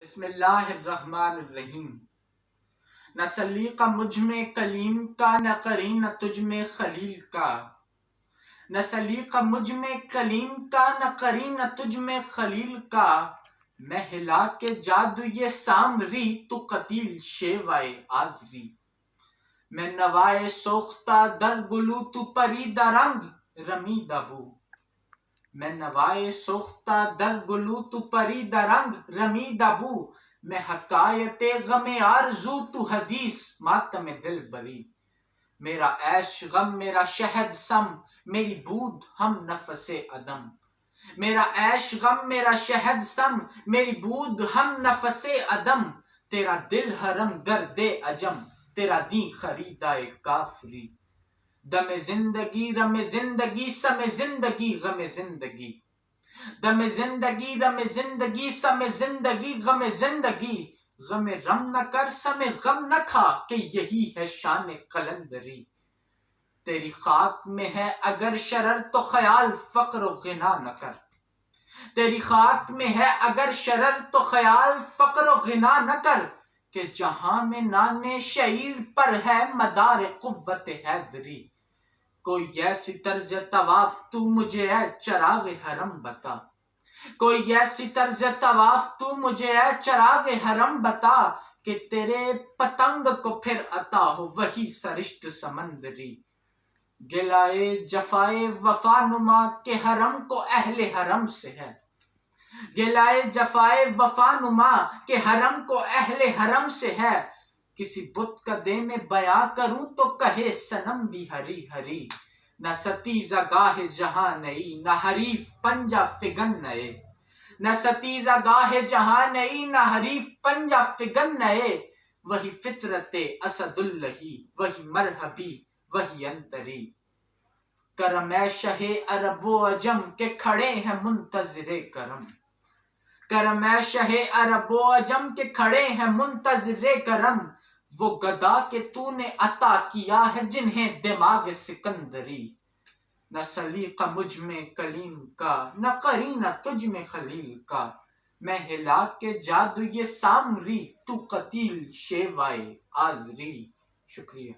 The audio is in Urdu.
بسم اللہ الرحمن الرحیم۔ نہ سلیقہ مجھ میں کلیم کا، نہ قرین تجھ میں خلیل کا۔ نہ سلیقہ مجھ میں کلیم کا، نہ قرین تجھ میں خلیل کا۔ میں ہلا کے جادو یہ سامری، تو قتیل شیوائے آزری۔ میں نوائے سوختہ در گلو، تو پریدہ رنگ رمیدہ بو۔ میں نوائے سوختہ در گلو، تو پریدہ رنگ رمیدہ بو۔ میں حکایت غم آرزو، تو حدیث ماتم دل بری۔ میرا عیش غم میرا شہد سم، میری بود ہم نفس عدم۔ میرا عیش غم میرا شہد سم، میری بود ہم نفس عدم۔ تیرا دل حرم گرد عجم، تیرا دین خریدائے کافری۔ دم زندگی رم زندگی، سم زندگی غم زندگی۔ دم زندگی رم زندگی، سم زندگی غم زندگی۔ غم رم نہ کر، سم غم نہ کھا، کہ یہی ہے شان قلندری۔ تیری خاک میں ہے اگر شرر، تو خیال فقر و غنا نہ کر۔ تیری خاک میں ہے اگر شرر، تو خیال فقر و غنا نہ کر۔ کہ جہاں میں نان شعیر پر ہے مدار قوت حیدری۔ کوئی ایسی طرز طواف تو مجھے اے چراغ حرم بتا۔ کوئی ایسی طرز طواف تو مجھے اے چراغ حرم بتا، کہ تیرے پتنگ کو پھر عطا ہو وہی سرشت سمندری۔ گلائے جفائے وفا نما، کہ حرم کو اہل حرم سے ہے۔ گلائے جفائے وفا نما، کہ حرم کو اہل حرم سے ہے۔ کسی بت کدے میں بیاں کروں، تو کہے صنم بھی ہری ہری۔ نہ ستیزہ گاہ جہاں نئی، نہ حریف پنجہ فگن نئے۔ نہ ستیزہ گاہ جہاں نئی، نہ حریف پنجہ فگن نئے۔ وہی فطرت اسد اللہی، وہی مرحبی وہی انتری۔ کرم اے شہ عرب و عجم، کہ کھڑے ہیں منتظر کرم۔ کرم اے شہ عرب و عجم، کہ کھڑے ہیں منتظر کرم۔ وہ گدا کہ تو نے عطا کیا ہے، جنہیں دماغ سکندری۔ نہ سلیقہ مجھ میں کلیم کا، نہ قرین تجھ میں خلیل کا۔ میں ہلا کے جادو یہ سامری، تو قتیل شیوائے آزری۔ شکریہ۔